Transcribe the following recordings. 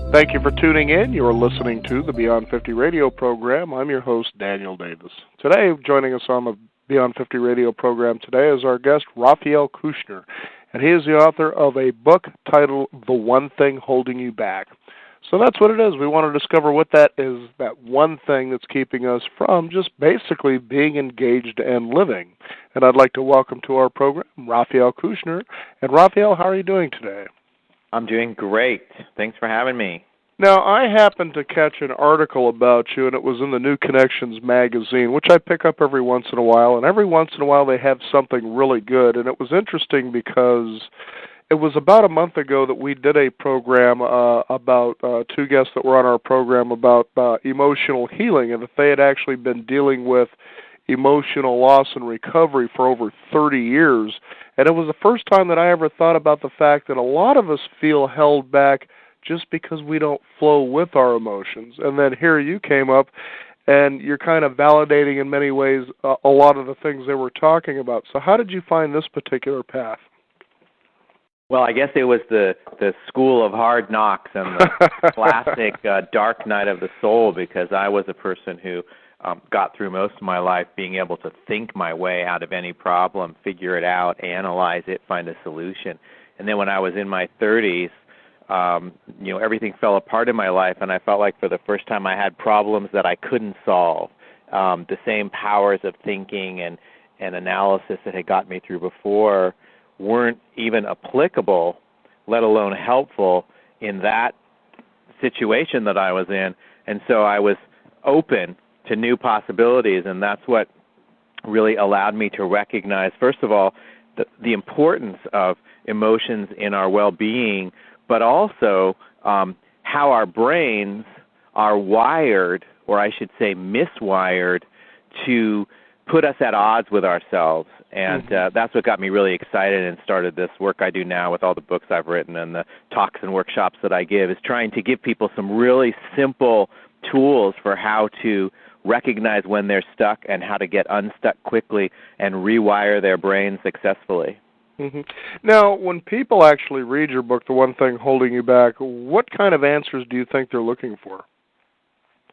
Thank you for tuning in. You are listening to the Beyond 50 radio program. I'm your host, Daniel Davis. Today, joining us on the Beyond 50 radio program today is our guest, Raphael Kushner, and he is the author of a book titled The One Thing Holding You Back. So that's what it is. We want to discover what that is, that one thing that's keeping us from just basically being engaged and living. And I'd like to welcome to our program Raphael Kushner. And Raphael, how are you doing today? I'm doing great. Thanks for having me. Now, I happened to catch an article about you, and it was in the New Connections magazine, which I pick up every once in a while, and every once in a while they have something really good. And it was interesting because it was about a month ago that we did a program about two guests that were on our program about emotional healing, and that they had actually been dealing with emotional loss and recovery for over 30 years. And it was the first time that I ever thought about the fact that a lot of us feel held back just because we don't flow with our emotions. And then here you came up, and you're kind of validating in many ways a lot of the things they were talking about. So how did you find this particular path? Well, I guess it was the school of hard knocks and the classic dark night of the soul, because I was a person who got through most of my life being able to think my way out of any problem, figure it out, analyze it, find a solution. And then when I was in my 30s, everything fell apart in my life, and I felt like for the first time I had problems that I couldn't solve. The same powers of thinking and analysis that had got me through before weren't even applicable, let alone helpful, in that situation that I was in. And so I was open to new possibilities, and that's what really allowed me to recognize, first of all, the importance of emotions in our well-being, but also how our brains are wired, or I should say miswired, to put us at odds with ourselves. And that's what got me really excited and started this work I do now with all the books I've written and the talks and workshops that I give, is trying to give people some really simple tools for how to recognize when they're stuck and how to get unstuck quickly and rewire their brains successfully. Mm-hmm. Now, when people actually read your book, The One Thing Holding You Back, what kind of answers do you think they're looking for?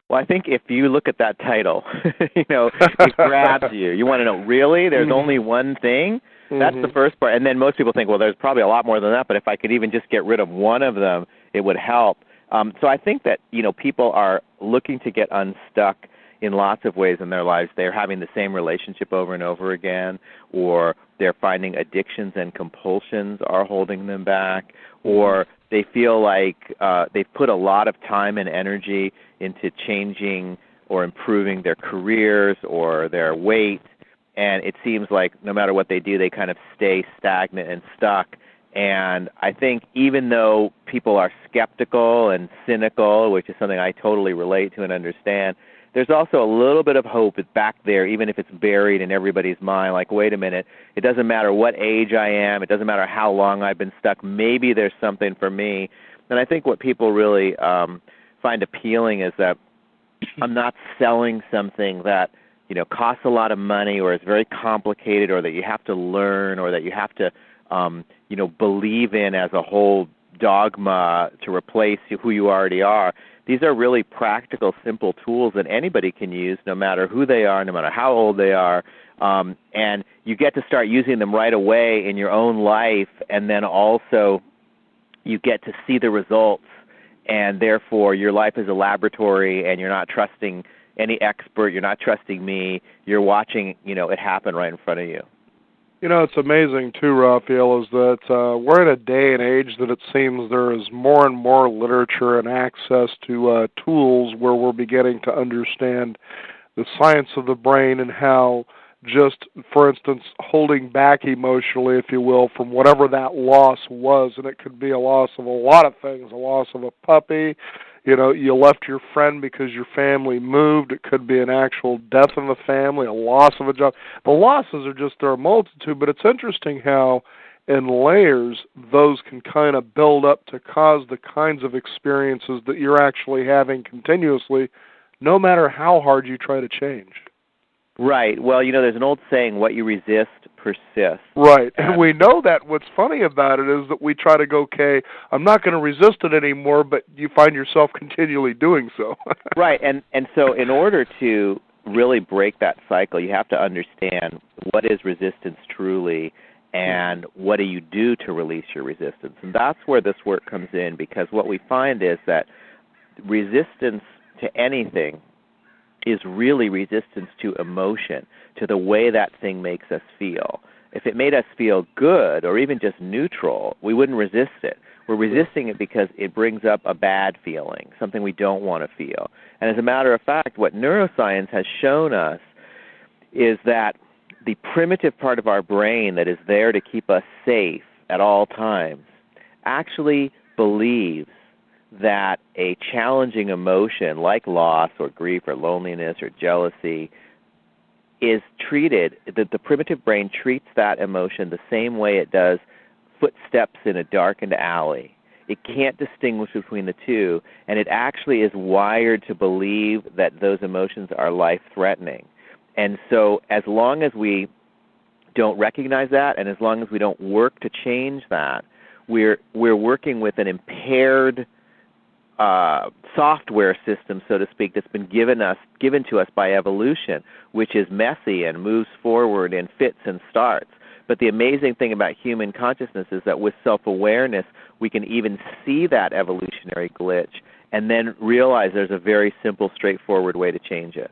Well, I think if you look at that title, it grabs you. You want to know, really? There's only one thing? That's the first part. And then most people think, well, there's probably a lot more than that, but if I could even just get rid of one of them, it would help. So I think that, people are looking to get unstuck in lots of ways in their lives. They're having the same relationship over and over again, or they're finding addictions and compulsions are holding them back, or they feel like they've put a lot of time and energy into changing or improving their careers or their weight, and it seems like no matter what they do, they kind of stay stagnant and stuck. And I think even though people are skeptical and cynical, which is something I totally relate to and understand, there's also a little bit of hope back there, even if it's buried in everybody's mind. Like, wait a minute, it doesn't matter what age I am, it doesn't matter how long I've been stuck, maybe there's something for me. And I think what people really find appealing is that I'm not selling something that, costs a lot of money, or is very complicated, or that you have to learn, or that you have to, believe in as a whole dogma to replace who you already are. These are really practical, simple tools that anybody can use, no matter who they are, no matter how old they are, and you get to start using them right away in your own life, and then also you get to see the results, and therefore your life is a laboratory, and you're not trusting any expert, you're not trusting me, you're watching, it happen right in front of you. It's amazing, too, Raphael, is that we're in a day and age that it seems there is more and more literature and access to tools where we're beginning to understand the science of the brain and how just, for instance, holding back emotionally, if you will, from whatever that loss was, and it could be a loss of a lot of things, a loss of a puppy, you left your friend because your family moved. It could be an actual death in the family, a loss of a job. The losses are just, there are a multitude, but it's interesting how in layers those can kind of build up to cause the kinds of experiences that you're actually having continuously, no matter how hard you try to change. Right. Well, there's an old saying, what you resist persists. Right. And we know that. What's funny about it is that we try to go, okay, I'm not going to resist it anymore, but you find yourself continually doing so. Right. And so in order to really break that cycle, you have to understand what is resistance truly and what do you do to release your resistance. And that's where this work comes in, because what we find is that resistance to anything is really resistance to emotion, to the way that thing makes us feel. If it made us feel good or even just neutral, we wouldn't resist it. We're resisting it because it brings up a bad feeling, something we don't want to feel. And as a matter of fact, what neuroscience has shown us is that the primitive part of our brain that is there to keep us safe at all times actually believes that a challenging emotion like loss or grief or loneliness or jealousy is treated, that the primitive brain treats that emotion the same way it does footsteps in a darkened alley. It can't distinguish between the two, and it actually is wired to believe that those emotions are life-threatening. And so as long as we don't recognize that, and as long as we don't work to change that, we're working with an impaired software system, so to speak, that's been given to us by evolution, which is messy and moves forward in fits and starts. But the amazing thing about human consciousness is that with self-awareness, we can even see that evolutionary glitch and then realize there's a very simple, straightforward way to change it.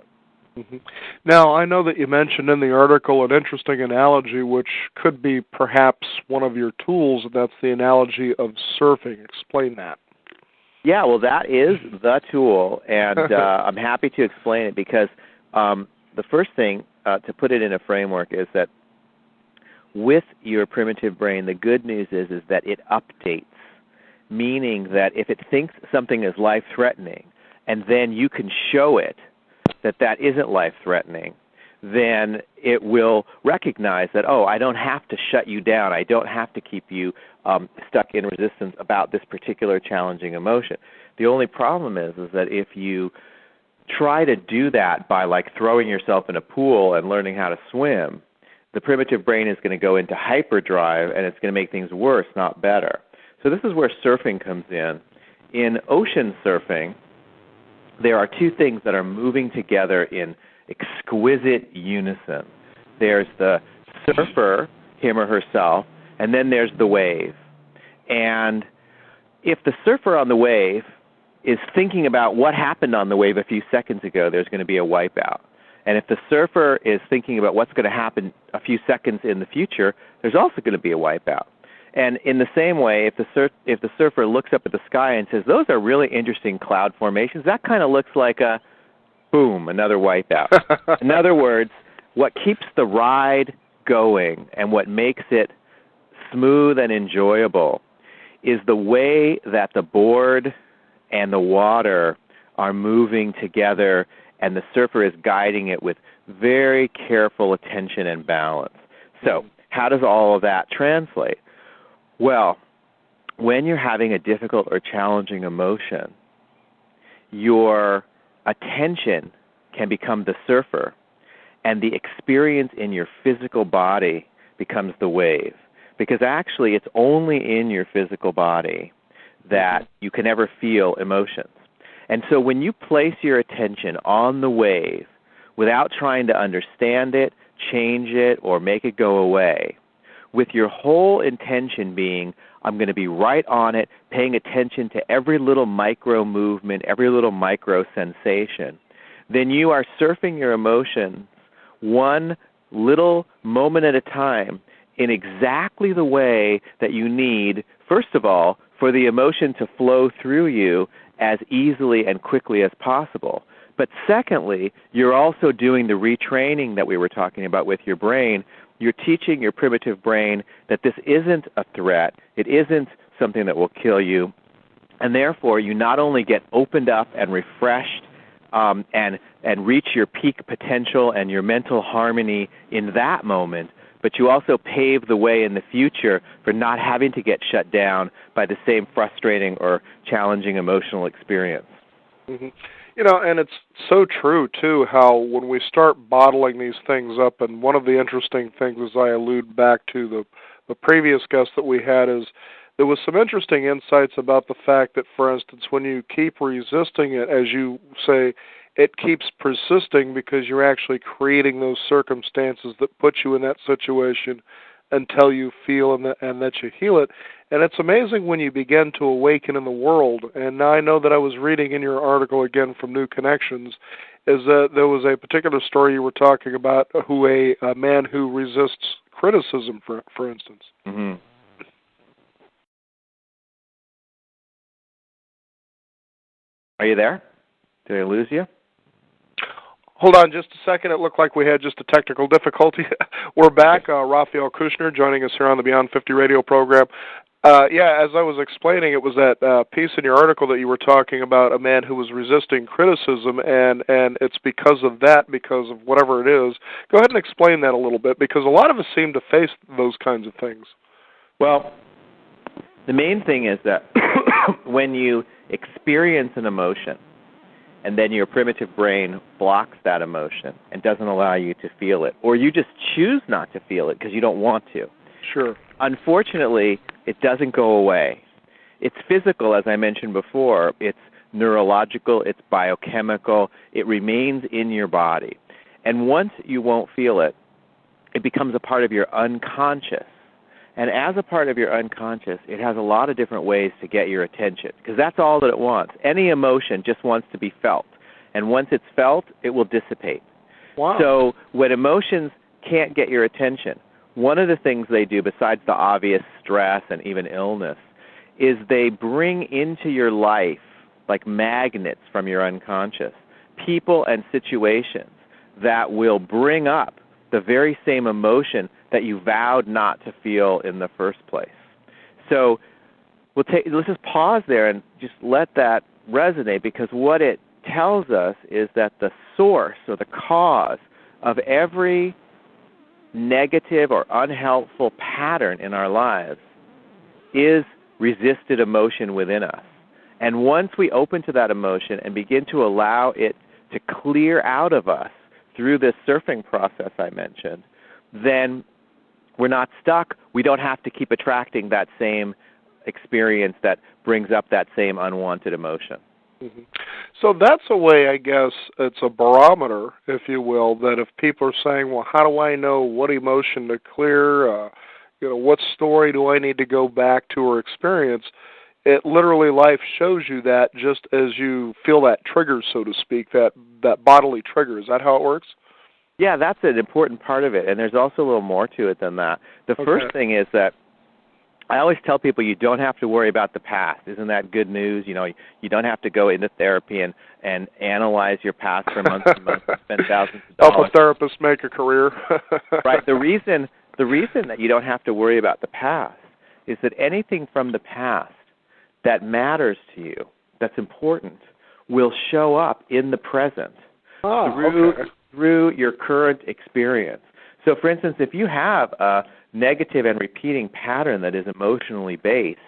Mm-hmm. Now, I know that you mentioned in the article an interesting analogy which could be perhaps one of your tools, and that's the analogy of surfing. Explain that. Yeah, well, that is the tool, and I'm happy to explain it because the first thing, to put it in a framework, is that with your primitive brain, the good news is that it updates, meaning that if it thinks something is life-threatening and then you can show it that isn't life-threatening, then it will recognize that, oh, I don't have to shut you down. I don't have to keep you stuck in resistance about this particular challenging emotion. The only problem is that if you try to do that by like throwing yourself in a pool and learning how to swim, the primitive brain is going to go into hyperdrive and it's going to make things worse, not better. So this is where surfing comes in. In ocean surfing, there are two things that are moving together in exquisite unison. There's the surfer, him or herself, and then there's the wave. And if the surfer on the wave is thinking about what happened on the wave a few seconds ago, there's going to be a wipeout. And if the surfer is thinking about what's going to happen a few seconds in the future, there's also going to be a wipeout. And in the same way, if the surfer looks up at the sky and says, those are really interesting cloud formations, that kind of looks like a boom, another wipeout. In other words, what keeps the ride going and what makes it smooth and enjoyable is the way that the board and the water are moving together, and the surfer is guiding it with very careful attention and balance. So how does all of that translate? Well, when you're having a difficult or challenging emotion, your attention can become the surfer, and the experience in your physical body becomes the wave. Because actually, it's only in your physical body that you can ever feel emotions. And so when you place your attention on the wave without trying to understand it, change it, or make it go away, with your whole intention being, I'm going to be right on it, paying attention to every little micro movement, every little micro sensation, then you are surfing your emotions one little moment at a time in exactly the way that you need, first of all, for the emotion to flow through you as easily and quickly as possible. But secondly, you're also doing the retraining that we were talking about with your brain. You're teaching your primitive brain that this isn't a threat, it isn't something that will kill you, and therefore you not only get opened up and refreshed and reach your peak potential and your mental harmony in that moment, but you also pave the way in the future for not having to get shut down by the same frustrating or challenging emotional experience. hmm and it's so true, too, how when we start bottling these things up, and one of the interesting things, as I allude back to the previous guest that we had, is there was some interesting insights about the fact that, for instance, when you keep resisting it, as you say, it keeps persisting because you're actually creating those circumstances that put you in that situation until you feel and that you heal it. And it's amazing when you begin to awaken in the world. And now I know that I was reading in your article again from New Connections, is that there was a particular story you were talking about who a man who resists criticism, for instance. Mm-hmm. Are you there? Did I lose you? Hold on just a second. It looked like we had just a technical difficulty. We're back. Raphael Kushner joining us here on the Beyond 50 radio program. As I was explaining, it was that piece in your article that you were talking about a man who was resisting criticism, and it's because of that, because of whatever it is. Go ahead and explain that a little bit, because a lot of us seem to face those kinds of things. Well, the main thing is that when you experience an emotion, and then your primitive brain blocks that emotion and doesn't allow you to feel it, or you just choose not to feel it because you don't want to. Sure. Unfortunately, it doesn't go away. It's physical, as I mentioned before. It's neurological. It's biochemical. It remains in your body. And once you won't feel it, it becomes a part of your unconscious. And as a part of your unconscious, it has a lot of different ways to get your attention, because that's all that it wants. Any emotion just wants to be felt. And once it's felt, it will dissipate. Wow. So when emotions can't get your attention, one of the things they do, besides the obvious stress and even illness, is they bring into your life, like magnets from your unconscious, people and situations that will bring up the very same emotion that you vowed not to feel in the first place. So let's just pause there and just let that resonate, because what it tells us is that the source or the cause of every negative or unhelpful pattern in our lives is resisted emotion within us. And once we open to that emotion and begin to allow it to clear out of us through this surfing process I mentioned, then we're not stuck. We don't have to keep attracting that same experience that brings up that same unwanted emotion. Mm-hmm. So that's a way, I guess, it's a barometer, if you will, that if people are saying, well, how do I know what emotion to clear, what story do I need to go back to or experience, it literally, life shows you that just as you feel that trigger, so to speak, that bodily trigger. Is that how it works? Yeah, that's an important part of it, and there's also a little more to it than that. The first thing is that I always tell people you don't have to worry about the past. Isn't that good news? You don't have to go into therapy and analyze your past for months and months and spend thousands of dollars. Help a therapist make a career. Right. The reason that you don't have to worry about the past is that anything from the past that matters to you, that's important, will show up in the present through your current experience. So, for instance, if you have a negative and repeating pattern that is emotionally based,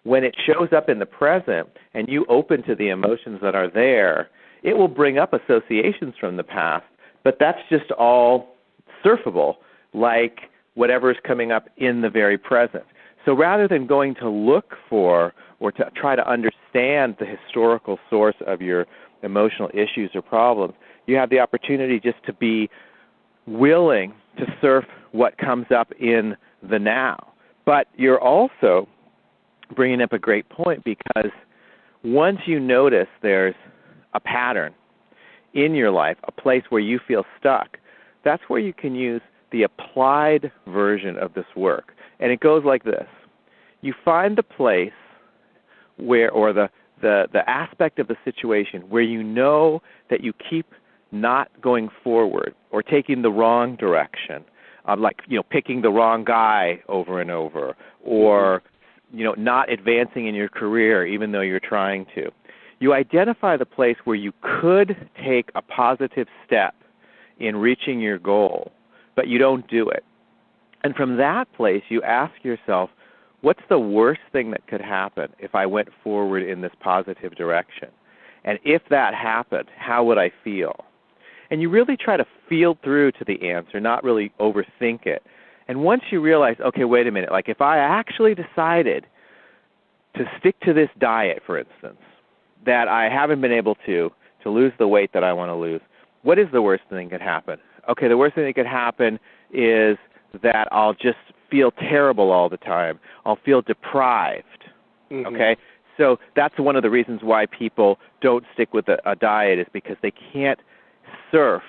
when it shows up in the present and you open to the emotions that are there, it will bring up associations from the past, but that's just all surfable, like whatever is coming up in the very present. So rather than going to look for or to try to understand the historical source of your emotional issues or problems, you have the opportunity just to be willing to surf what comes up in the now. But you're also bringing up a great point, because once you notice there's a pattern in your life, a place where you feel stuck, that's where you can use the applied version of this work. And it goes like this. You find the place where, or the aspect of the situation where you know that you keep not going forward or taking the wrong direction, like picking the wrong guy over and over, or not advancing in your career even though you're trying to. You identify the place where you could take a positive step in reaching your goal, but you don't do it. And from that place, you ask yourself, what's the worst thing that could happen if I went forward in this positive direction? And if that happened, how would I feel? And you really try to feel through to the answer, not really overthink it. And once you realize, okay, wait a minute, like if I actually decided to stick to this diet, for instance, that I haven't been able to lose the weight that I want to lose, what is the worst thing that could happen? Okay, the worst thing that could happen is that I'll just feel terrible all the time. I'll feel deprived, okay? So that's one of the reasons why people don't stick with a diet, is because they can't surf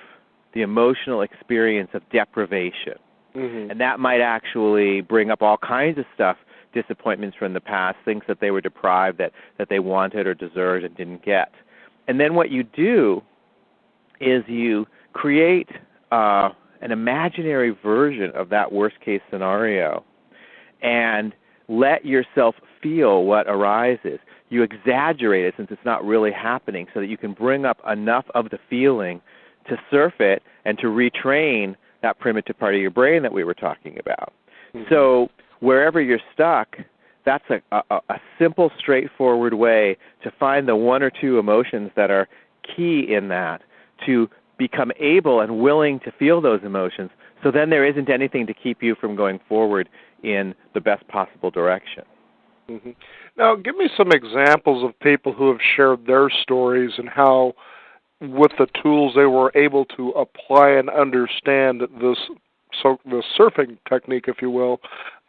the emotional experience of deprivation. And that might actually bring up all kinds of stuff, disappointments from the past, things that they were deprived that they wanted or deserved and didn't get. And then what you do is you create an imaginary version of that worst-case scenario and let yourself feel what arises. You exaggerate it since it's not really happening so that you can bring up enough of the feeling to surf it and to retrain that primitive part of your brain that we were talking about. So wherever you're stuck, that's a simple, straightforward way to find the one or two emotions that are key in that, to become able and willing to feel those emotions, so then there isn't anything to keep you from going forward in the best possible direction. Now, give me some examples of people who have shared their stories and how, with the tools, they were able to apply and understand the surfing technique, if you will,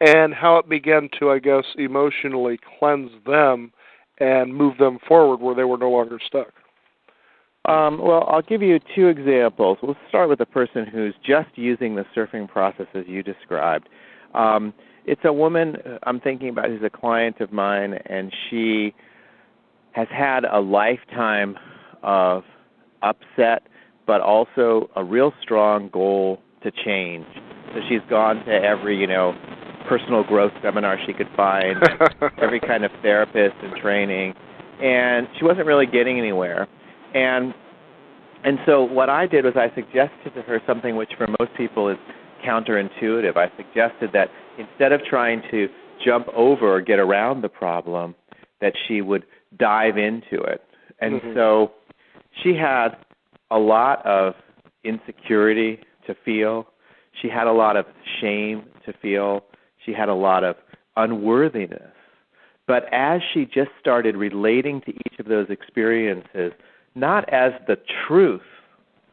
and how it began to, I guess, emotionally cleanse them and move them forward where they were no longer stuck. Well, I'll give you two examples. We'll start with a person who's just using the surfing process as you described. It's a woman I'm thinking about who's a client of mine, and she has had a lifetime of upset, but also a real strong goal to change. So she's gone to every, personal growth seminar she could find, every kind of therapist and training, and she wasn't really getting anywhere. And so what I did was I suggested to her something which for most people is counterintuitive. I suggested that instead of trying to jump over or get around the problem, that she would dive into it. And so she had a lot of insecurity to feel. She had a lot of shame to feel. She had a lot of unworthiness. But as she just started relating to each of those experiences, not as the truth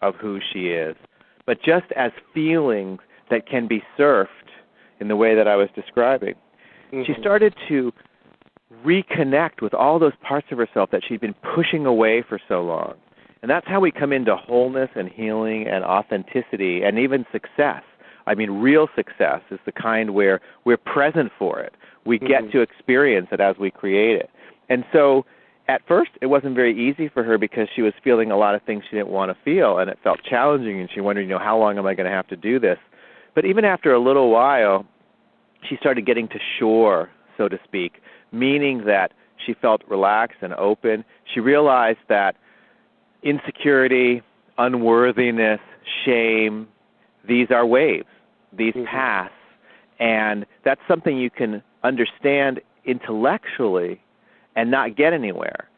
of who she is, but just as feelings that can be surfed in the way that I was describing, she started to reconnect with all those parts of herself that she'd been pushing away for so long. And that's how we come into wholeness and healing and authenticity and even success. I mean, real success is the kind where we're present for it. We get to experience it as we create it. And so at first, it wasn't very easy for her because she was feeling a lot of things she didn't want to feel, and it felt challenging, and she wondered, how long am I going to have to do this? But even after a little while, she started getting to shore, so to speak, meaning that she felt relaxed and open. She realized that insecurity, unworthiness, shame, these are waves. These pass, and that's something you can understand intellectually and not get anywhere.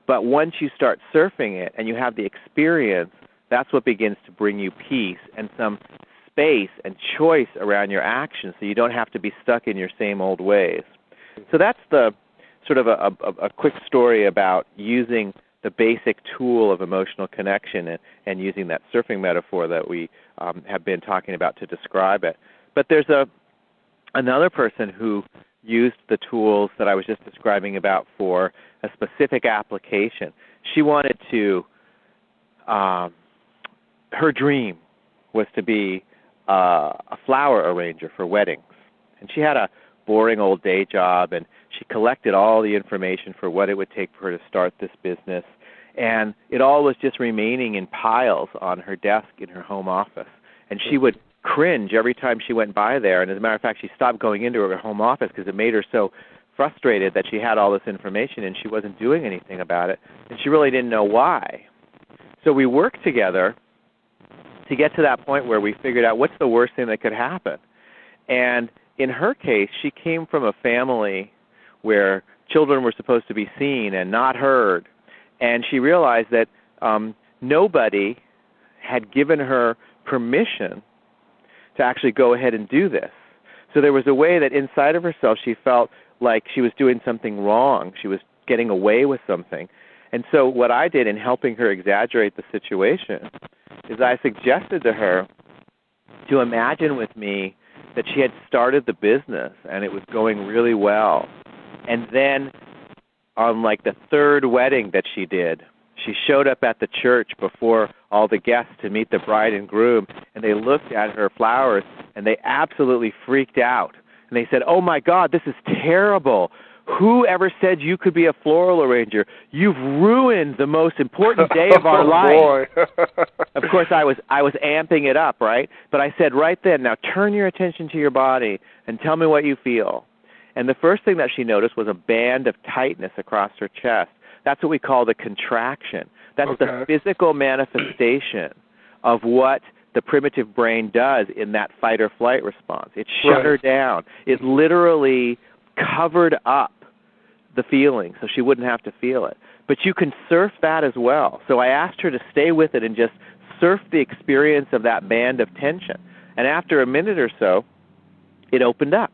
But once you start surfing it and you have the experience, that's what begins to bring you peace and some space and choice around your actions, so you don't have to be stuck in your same old ways. So that's the sort of a quick story about using the basic tool of emotional connection and using that surfing metaphor that we have been talking about to describe it. But there's another person who used the tools that I was just describing about for a specific application. She wanted to, her dream was to be a flower arranger for weddings. And she had a boring old day job, and she collected all the information for what it would take for her to start this business. And it all was just remaining in piles on her desk in her home office. And she would cringe every time she went by there. And as a matter of fact, she stopped going into her home office because it made her so frustrated that she had all this information and she wasn't doing anything about it. And she really didn't know why. So we worked together to get to that point where we figured out what's the worst thing that could happen. And in her case, she came from a family where children were supposed to be seen and not heard. And she realized that nobody had given her permission to actually go ahead and do this. So there was a way that inside of herself she felt like she was doing something wrong. She was getting away with something. And so what I did in helping her exaggerate the situation is I suggested to her to imagine with me that she had started the business and it was going really well. And then on like the third wedding that she did, she showed up at the church before all the guests to meet the bride and groom, and they looked at her flowers and they absolutely freaked out. And they said, "Oh my God, this is terrible. Who ever said you could be a floral arranger? You've ruined the most important day of our life." Boy. Of course, I was amping it up, right? But I said right then, "Now turn your attention to your body and tell me what you feel." And the first thing that she noticed was a band of tightness across her chest. That's what we call the contraction. That's the physical manifestation of what the primitive brain does in that fight or flight response. It shut her down. It literally covered up the feeling so she wouldn't have to feel it. But you can surf that as well. So I asked her to stay with it and just surf the experience of that band of tension. And after a minute or so, it opened up.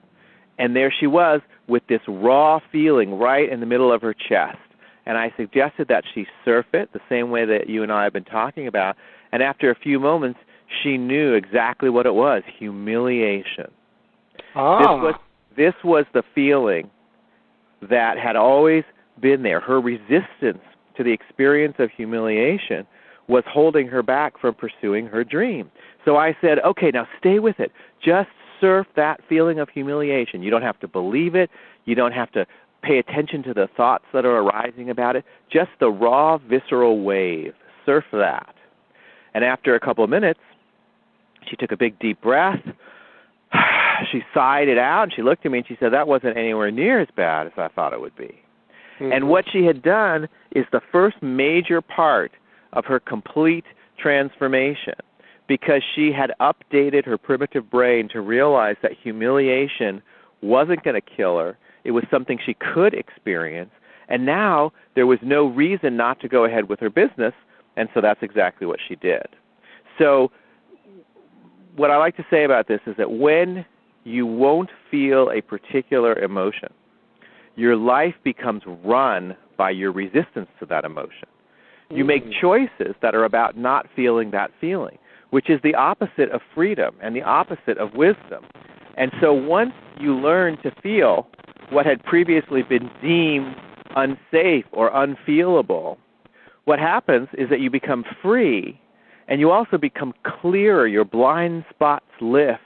And there she was with this raw feeling right in the middle of her chest. And I suggested that she surf it the same way that you and I have been talking about. And after a few moments, she knew exactly what it was: humiliation. This was the feeling that had always been there. Her resistance to the experience of humiliation was holding her back from pursuing her dream. So I said, okay, now stay with it. Just surf that feeling of humiliation. You don't have to believe it. You don't have to pay attention to the thoughts that are arising about it. Just the raw, visceral wave. Surf that. And after a couple of minutes, she took a big, deep breath. She sighed it out, and she looked at me, and she said, "That wasn't anywhere near as bad as I thought it would be." Mm-hmm. And what she had done is the first major part of her complete transformation, because she had updated her primitive brain to realize that humiliation wasn't going to kill her. It was something she could experience, and now there was no reason not to go ahead with her business, and so that's exactly what she did. So what I like to say about this is that when you won't feel a particular emotion, your life becomes run by your resistance to that emotion. You make choices that are about not feeling that feeling, which is the opposite of freedom and the opposite of wisdom. And so once you learn to feel what had previously been deemed unsafe or unfeelable, what happens is that you become free, and you also become clearer. Your blind spots lift,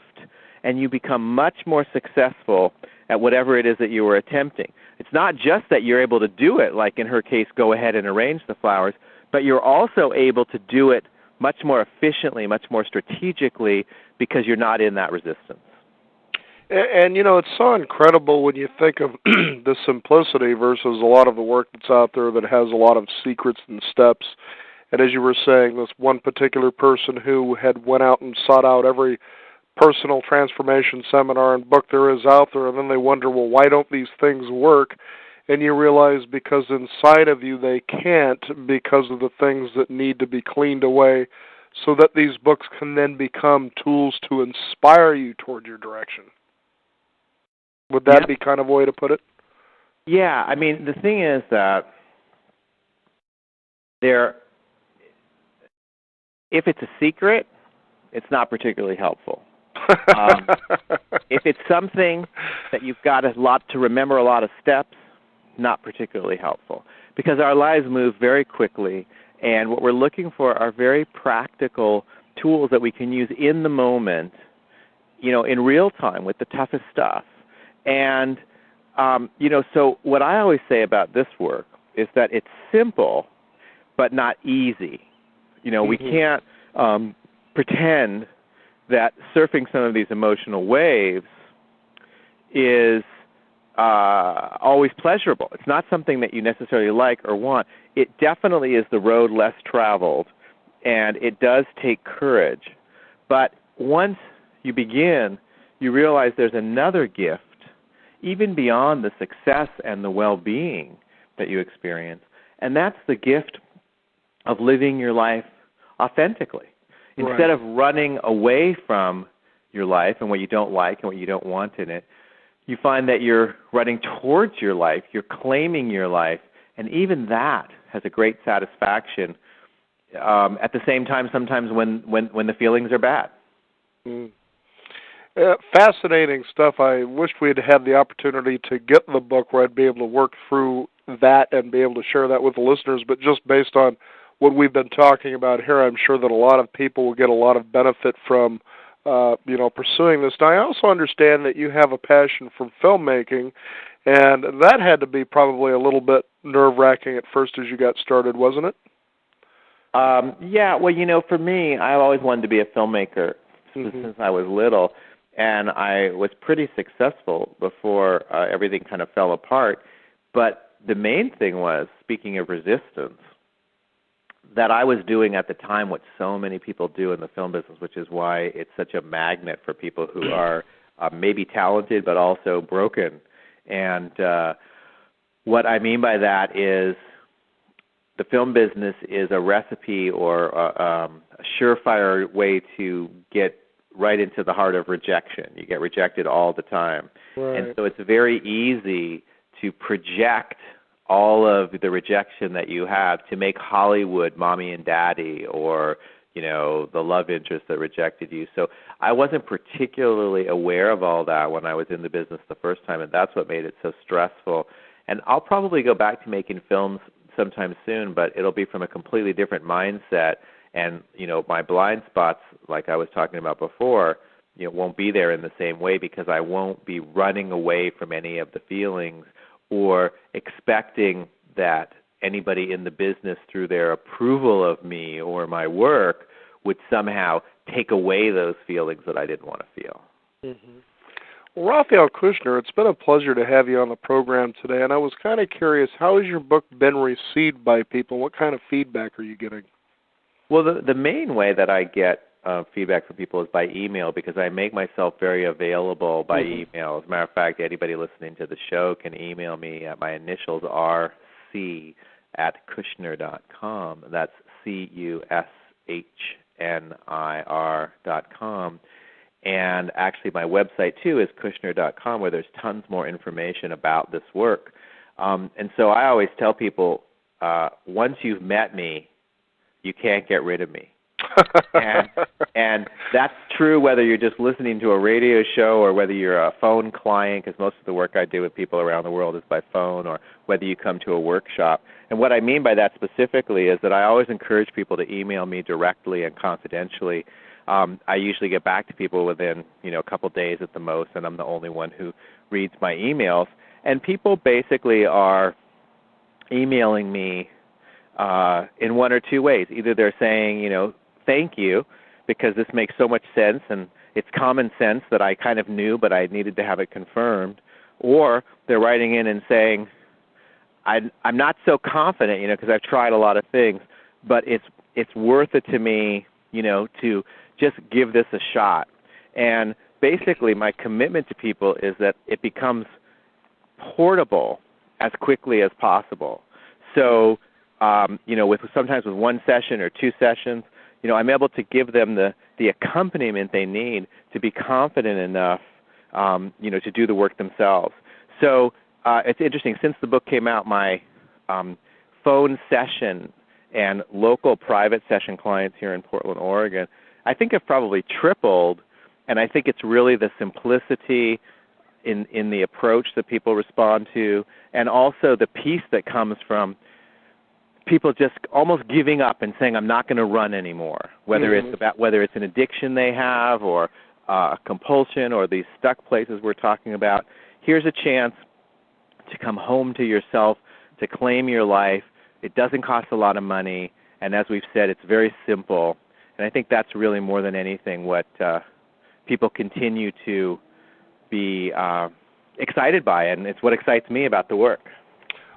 and you become much more successful at whatever it is that you were attempting. It's not just that you're able to do it, like in her case, go ahead and arrange the flowers, but you're also able to do it much more efficiently, much more strategically, because you're not in that resistance. And you know, it's so incredible when you think of the simplicity versus a lot of the work that's out there that has a lot of secrets and steps. And as you were saying, this one particular person who had went out and sought out every personal transformation seminar and book there is out there, and then they wonder, well, why don't these things work? And you realize because inside of you they can't, because of the things that need to be cleaned away, so that these books can then become tools to inspire you toward your direction. Would that be kind of a way to put it? Yeah, I mean, the thing is that if it's a secret, it's not particularly helpful. If it's something that you've got a lot to remember, a lot of steps, not particularly helpful. Because our lives move very quickly, and what we're looking for are very practical tools that we can use in the moment, you know, in real time with the toughest stuff. And, you know, so what I always say about this work is that it's simple, but not easy. You know, we can't pretend that surfing some of these emotional waves is always pleasurable. It's not something that you necessarily like or want. It definitely is the road less traveled, and it does take courage. But once you begin, you realize there's another gift, even beyond the success and the well-being that you experience, And that's the gift of living your life authentically. Instead of running away from your life and what you don't like and what you don't want in it, you find that you're running towards your life, you're claiming your life, and even that has a great satisfaction at the same time sometimes when the feelings are bad. Mm. Fascinating stuff. I wished we'd had the opportunity to get the book where I'd be able to work through that and be able to share that with the listeners, but just based on what we've been talking about here, I'm sure that a lot of people will get a lot of benefit from pursuing this. Now, I also understand that you have a passion for filmmaking, and that had to be probably a little bit nerve-wracking at first as you got started, wasn't it? Yeah, well, for me, I always wanted to be a filmmaker since I was little, and I was pretty successful before everything kind of fell apart. But the main thing was, speaking of resistance, that I was doing at the time what so many people do in the film business, which is why it's such a magnet for people who are maybe talented but also broken. And what I mean by that is the film business is a recipe or a surefire way to get right into the heart of rejection. You get rejected all the time. Right. And so it's very easy to project all of the rejection that you have to make Hollywood mommy and daddy, or the love interest that rejected you. So I wasn't particularly aware of all that when I was in the business the first time, and that's what made it so stressful. And I'll probably go back to making films sometime soon, but it'll be from a completely different mindset. And my blind spots, like I was talking about before, won't be there in the same way, because I won't be running away from any of the feelings or expecting that anybody in the business, through their approval of me or my work, would somehow take away those feelings that I didn't want to feel. Mm-hmm. Well, Raphael Kushner, it's been a pleasure to have you on the program today, and I was kind of curious, how has your book been received by people? What kind of feedback are you getting? Well, the main way that I get feedback from people is by email, because I make myself very available by email. As a matter of fact, anybody listening to the show can email me. My initials are c@Kushner.com. That's CUSHNIR.com. And actually my website, too, is Kushner.com, where there's tons more information about this work. And so I always tell people, once you've met me, you can't get rid of me. and that's true whether you're just listening to a radio show or whether you're a phone client, because most of the work I do with people around the world is by phone, or whether you come to a workshop. And what I mean by that specifically is that I always encourage people to email me directly and confidentially. I usually get back to people within a couple days at the most, and I'm the only one who reads my emails. And people basically are emailing me in one or two ways. Either they're saying, thank you, because this makes so much sense, and it's common sense that I kind of knew, but I needed to have it confirmed. Or they're writing in and saying, I'm not so confident, because I've tried a lot of things, but it's worth it to me, to just give this a shot. And basically my commitment to people is that it becomes portable as quickly as possible. So, sometimes with one session or two sessions, I'm able to give them the accompaniment they need to be confident enough, to do the work themselves. So it's interesting. Since the book came out, my phone session and local private session clients here in Portland, Oregon, I think have probably tripled, and I think it's really the simplicity in the approach that people respond to, and also the peace that comes from people just almost giving up and saying, I'm not going to run anymore, whether it's an addiction they have or a compulsion or these stuck places we're talking about. Here's a chance to come home to yourself, to claim your life. It doesn't cost a lot of money, and as we've said, it's very simple. And I think that's really more than anything what people continue to be excited by, and it's what excites me about the work.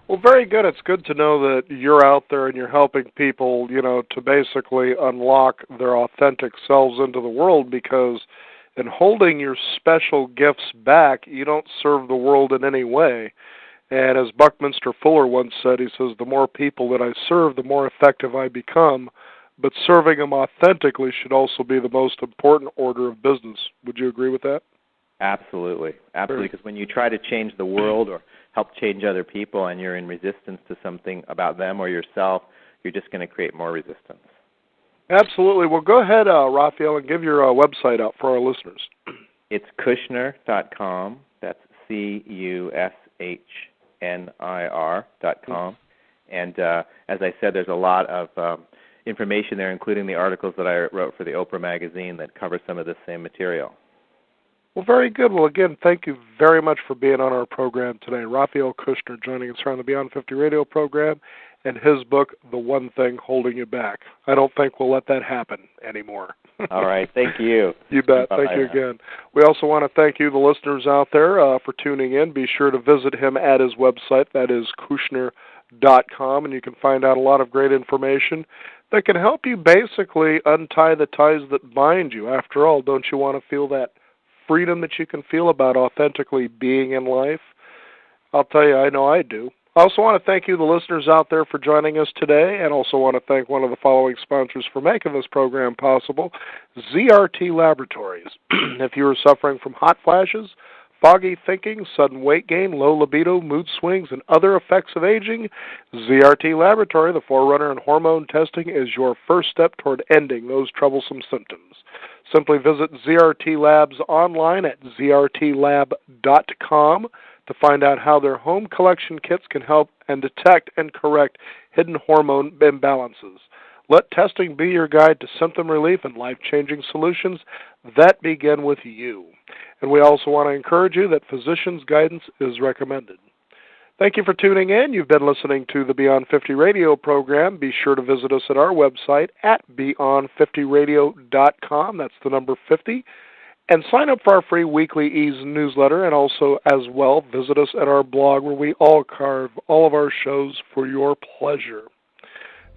Well, very good. It's good to know that you're out there and you're helping people, to basically unlock their authentic selves into the world, because in holding your special gifts back, you don't serve the world in any way. And as Buckminster Fuller once said, he says, the more people that I serve, the more effective I become. But serving them authentically should also be the most important order of business. Would you agree with that? Absolutely. Absolutely. Because when you try to change the world or help change other people and you're in resistance to something about them or yourself, you're just going to create more resistance. Absolutely. Well, go ahead, Raphael, and give your website out for our listeners. It's Kushner.com. That's Kushnir.com. And as I said, there's a lot of information there, including the articles that I wrote for the Oprah magazine that cover some of this same material. Well, very good. Well, again, thank you very much for being on our program today. Raphael Kushner joining us here on the Beyond 50 radio program and his book, The One Thing Holding You Back. I don't think we'll let that happen anymore. All right. Thank you. You bet. Bye-bye. Thank you again. We also want to thank you, the listeners out there, for tuning in. Be sure to visit him at his website. That is Kushnir.com, and you can find out a lot of great information that can help you basically untie the ties that bind you. After all, don't you want to feel that freedom that you can feel about authentically being in life? I'll tell you, I know I do. I also want to thank you, the listeners out there, for joining us today, and also want to thank one of the following sponsors for making this program possible, ZRT Laboratories. If you are suffering from hot flashes, foggy thinking, sudden weight gain, low libido, mood swings, and other effects of aging, ZRT Laboratory, the forerunner in hormone testing, is your first step toward ending those troublesome symptoms. Simply visit ZRT Labs online at zrtlab.com to find out how their home collection kits can help and detect and correct hidden hormone imbalances. Let testing be your guide to symptom relief and life-changing solutions that begin with you. And we also want to encourage you that physician's guidance is recommended. Thank you for tuning in. You've been listening to the Beyond 50 radio program. Be sure to visit us at our website at beyond50radio.com. That's the number 50. And sign up for our free weekly newsletter, and also as well visit us at our blog where we all carve all of our shows for your pleasure.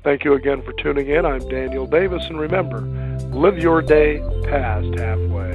Thank you again for tuning in. I'm Daniel Davis, and remember, live your day past halfway.